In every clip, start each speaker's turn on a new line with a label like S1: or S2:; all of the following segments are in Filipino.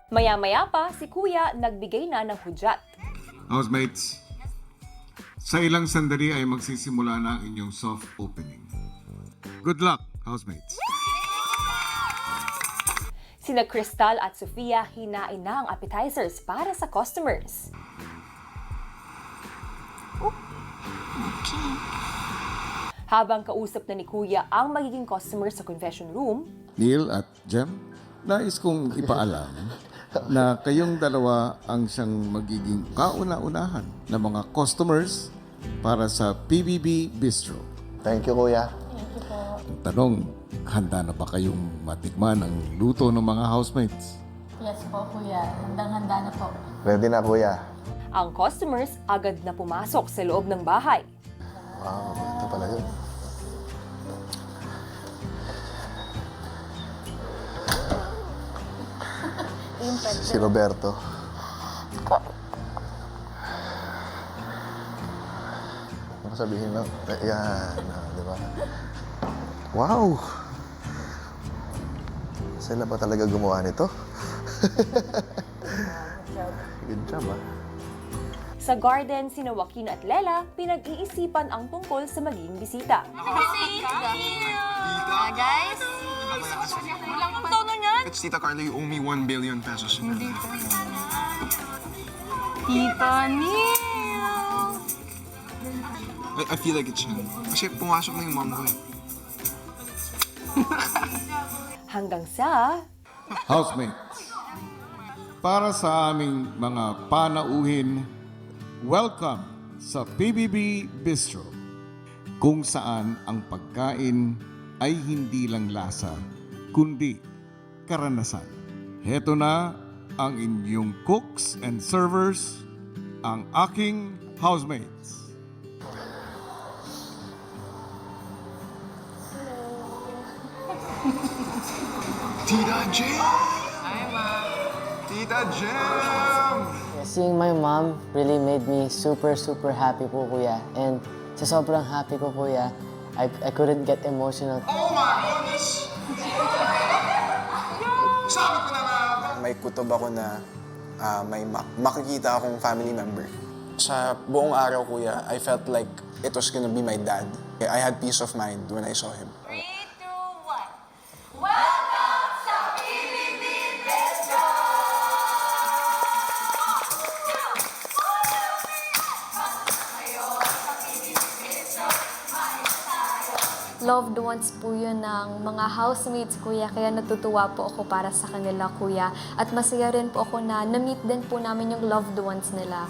S1: Maya-maya pa, si Kuya nagbigay na ng hudyat.
S2: Housemates, sa ilang sandali ay magsisimula na ang inyong soft opening. Good luck, housemates.
S1: Sina Crystal at Sofia hinain na ang appetizers para sa customers. Habang kausap na ni Kuya ang magiging customer sa confession room,
S2: Neil at Jem, nais kong ipaalam na kayong dalawa ang siyang magiging kauna-unahan ng mga customers para sa PBB Bistro.
S3: Thank you, Kuya.
S2: Ang tanong, handa na ba kayong matikman ang luto ng mga housemates?
S4: Yes po, Kuya. Handang-handa na po.
S3: Ready na, Kuya.
S1: ang customers agad na pumasok sa loob ng bahay.
S3: Wow, ito pala yun. Si Roberto. Ano sabihin na? Yan, di ba? Wow! Sila ba talaga gumawa nito? Good job, ah.
S1: Sa garden, sina Joaquin at Lela pinag-iisipan ang tungkol sa magiging bisita.
S4: Guys, ilang pang tono niyan?
S5: It's Tita Carla, you owe me 1 billion pesos.
S4: Tita Neil!
S5: I feel like it's him. Kasi pumasok na yung mom ko eh.
S1: Hanggang sa...
S2: Housemates, para sa aming mga panauhin, welcome sa PBB Bistro, kung saan ang pagkain ay hindi lang lasa, kundi karanasan. Heto na ang inyong cooks and servers, ang aking housemates.
S5: Tita Jam! Hi, Ma! Tita Jam!
S6: Seeing my mom really made me super happy po, Kuya. And sa sobrang happy ko, Kuya, I couldn't get emotional.
S5: Oh my goodness! Sabi ko na nga!
S7: May kutob ako na may makikita akong family member. Sa buong araw, Kuya, I felt like it was gonna be my dad. I had peace of mind when I saw him.
S4: 3, 2, 1. Welcome sa PBB Bistro!
S8: Loved ones po yun ng mga housemates, Kuya. Kaya natutuwa po ako para sa kanila, Kuya. At masaya rin po ako na na-meet din po namin yung loved ones nila.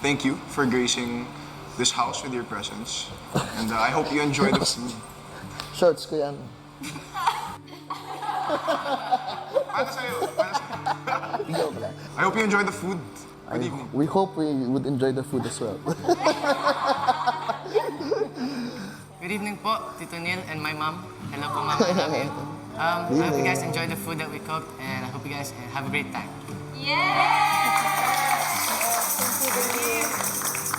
S5: Thank you for gracing this house with your presence. And I hope you enjoy the food.
S3: Shorts ko yan.
S5: Paano sa'yo? Paano sa'yo?
S3: Joke lang.
S5: I hope you enjoy the food. Good evening.
S3: We hope we would enjoy the food as well.
S9: Good evening po, Tito Neil and my mom. Hello po, Mama. I love you. I hope you guys enjoy the food that we cooked and I hope you guys have a great time.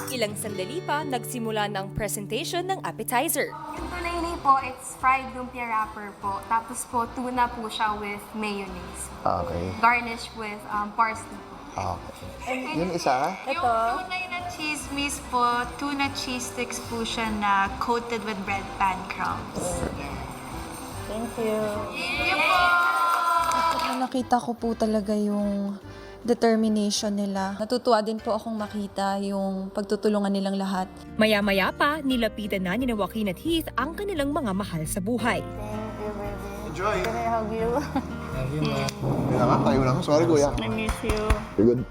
S1: Ilang sandali pa, nagsimula ng presentation ng appetizer.
S10: Yung tunay po, it's fried lumpia wrapper po. Tapos po, tuna po siya with mayonnaise.
S3: Okay.
S10: Garnish with parsley po.
S3: Okay. Yung isa?
S10: Yung tunay na cheese whiz po, tuna cheese sticks po siya na coated with bread pan crumbs.
S4: Thank you.
S11: Nakita ko po talaga yung determination nila. Natutuwa din po akong makita yung pagtutulungan nilang lahat.
S1: Maya-maya pa, nilapitan na ni Joaquin at Heath ang kanilang mga mahal sa buhay.
S5: Enjoy!
S4: Can I hug you?
S3: Yun na nga, tayo lang. Sorry, kuya.
S4: I miss you.
S3: You're good.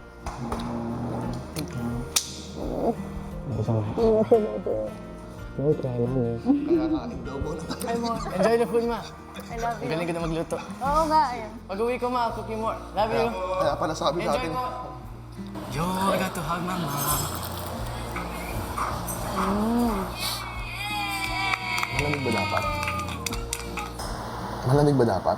S6: Enjoy the food, Ma.
S4: I love
S6: Ang
S4: you.
S6: galing ko na magluto.
S4: Oo nga, ayun.
S6: Pag-uwi ko, Ma, cook you more. Love you.
S3: Kaya pala sabi
S6: Enjoy
S3: natin.
S6: po. Yo, I got to hug Mama.
S3: Malamig ba dapat? Malamig ba dapat?